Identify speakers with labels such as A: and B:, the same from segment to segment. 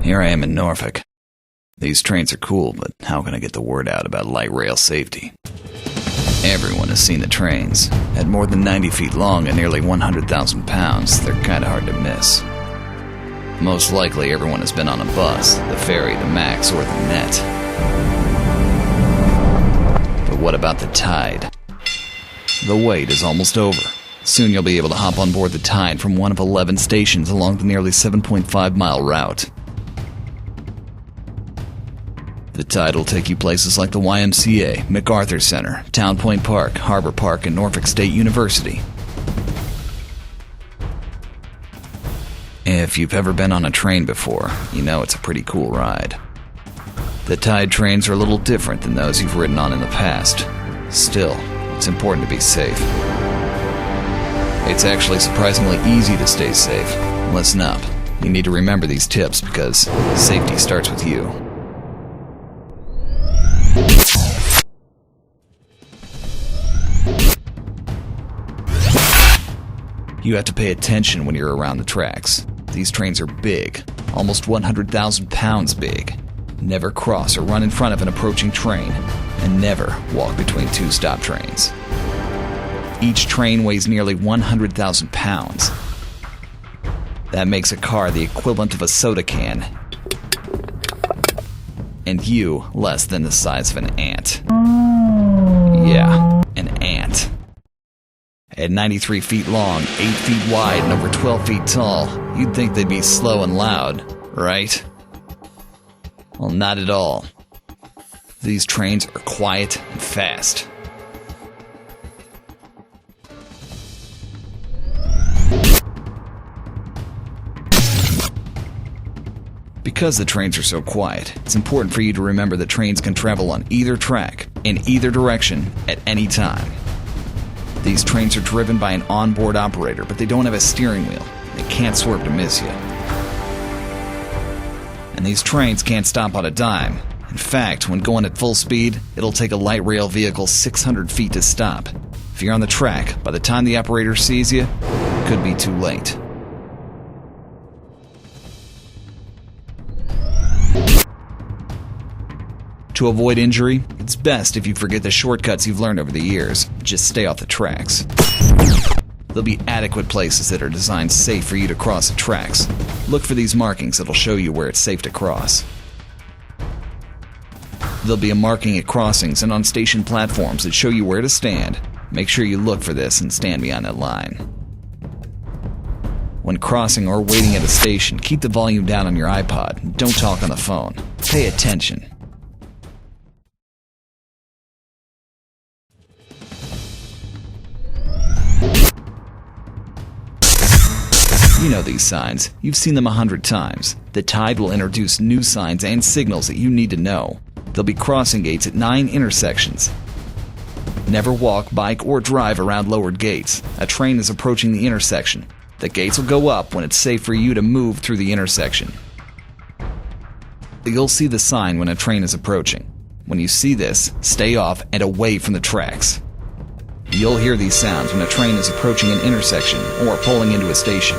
A: Here I am in Norfolk. These trains are cool, but how can I get the word out about light rail safety? Everyone has seen the trains. At more than 90 feet long and nearly 100,000 pounds, they're kinda hard to miss. Most likely everyone has been on a bus, the ferry, the Max, or the Net. But what about the Tide? The wait is almost over. Soon you'll be able to hop on board the Tide from one of 11 stations along the nearly 7.5-mile route. The Tide will take you places like the YMCA, MacArthur Center, Town Point Park, Harbor Park, and Norfolk State University. If you've ever been on a train before, you know it's a pretty cool ride. The Tide trains are a little different than those you've ridden on in the past. Still, it's important to be safe. It's actually surprisingly easy to stay safe. Listen up. You need to remember these tips because safety starts with you. You have to pay attention when you're around the tracks. These trains are big, almost 100,000 pounds big. Never cross or run in front of an approaching train, and never walk between two stop trains. Each train weighs nearly 100,000 pounds. That makes a car the equivalent of a soda can, and you less than the size of an ant. Yeah, an ant. At 93 feet long, 8 feet wide, and over 12 feet tall, you'd think they'd be slow and loud, right? Well, not at all. These trains are quiet and fast. Because the trains are so quiet, it's important for you to remember that trains can travel on either track, in either direction, at any time. These trains are driven by an onboard operator, but they don't have a steering wheel. They can't swerve to miss you. And these trains can't stop on a dime. In fact, when going at full speed, it'll take a light rail vehicle 600 feet to stop. If you're on the track, by the time the operator sees you, it could be too late. To avoid injury, it's best if you forget the shortcuts you've learned over the years. Just stay off the tracks. There'll be adequate places that are designed safe for you to cross the tracks. Look for these markings that'll show you where it's safe to cross. There'll be a marking at crossings and on station platforms that show you where to stand. Make sure you look for this and stand beyond that line. When crossing or waiting at a station, keep the volume down on your iPod and don't talk on the phone. Pay attention. You know these signs. You've seen them 100 times. The Tide will introduce new signs and signals that you need to know. There'll be crossing gates at 9 intersections. Never walk, bike, or drive around lowered gates. A train is approaching the intersection. The gates will go up when it's safe for you to move through the intersection. You'll see the sign when a train is approaching. When you see this, stay off and away from the tracks. You'll hear these sounds when a train is approaching an intersection or pulling into a station.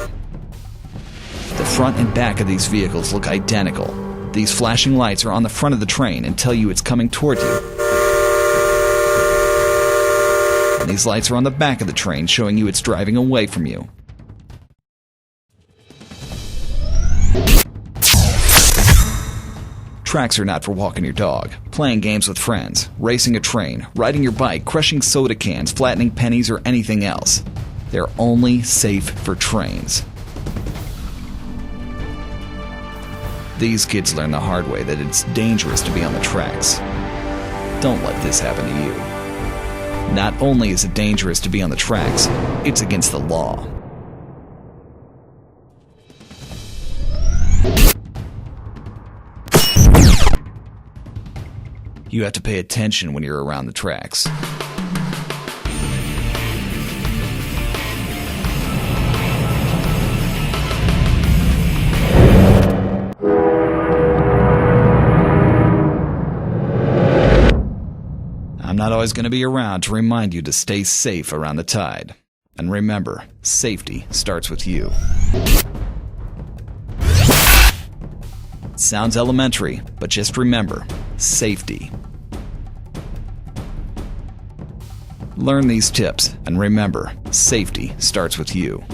A: The front and back of these vehicles look identical. These flashing lights are on the front of the train and tell you it's coming toward you. And these lights are on the back of the train showing you it's driving away from you. Tracks are not for walking your dog, playing games with friends, racing a train, riding your bike, crushing soda cans, flattening pennies, or anything else. They're only safe for trains. These kids learn the hard way that it's dangerous to be on the tracks. Don't let this happen to you. Not only is it dangerous to be on the tracks, it's against the law. You have to pay attention when you're around the tracks. I'm not always going to be around to remind you to stay safe around the Tide. And remember, safety starts with you. Sounds elementary, but just remember, safety. Learn these tips and remember, safety starts with you.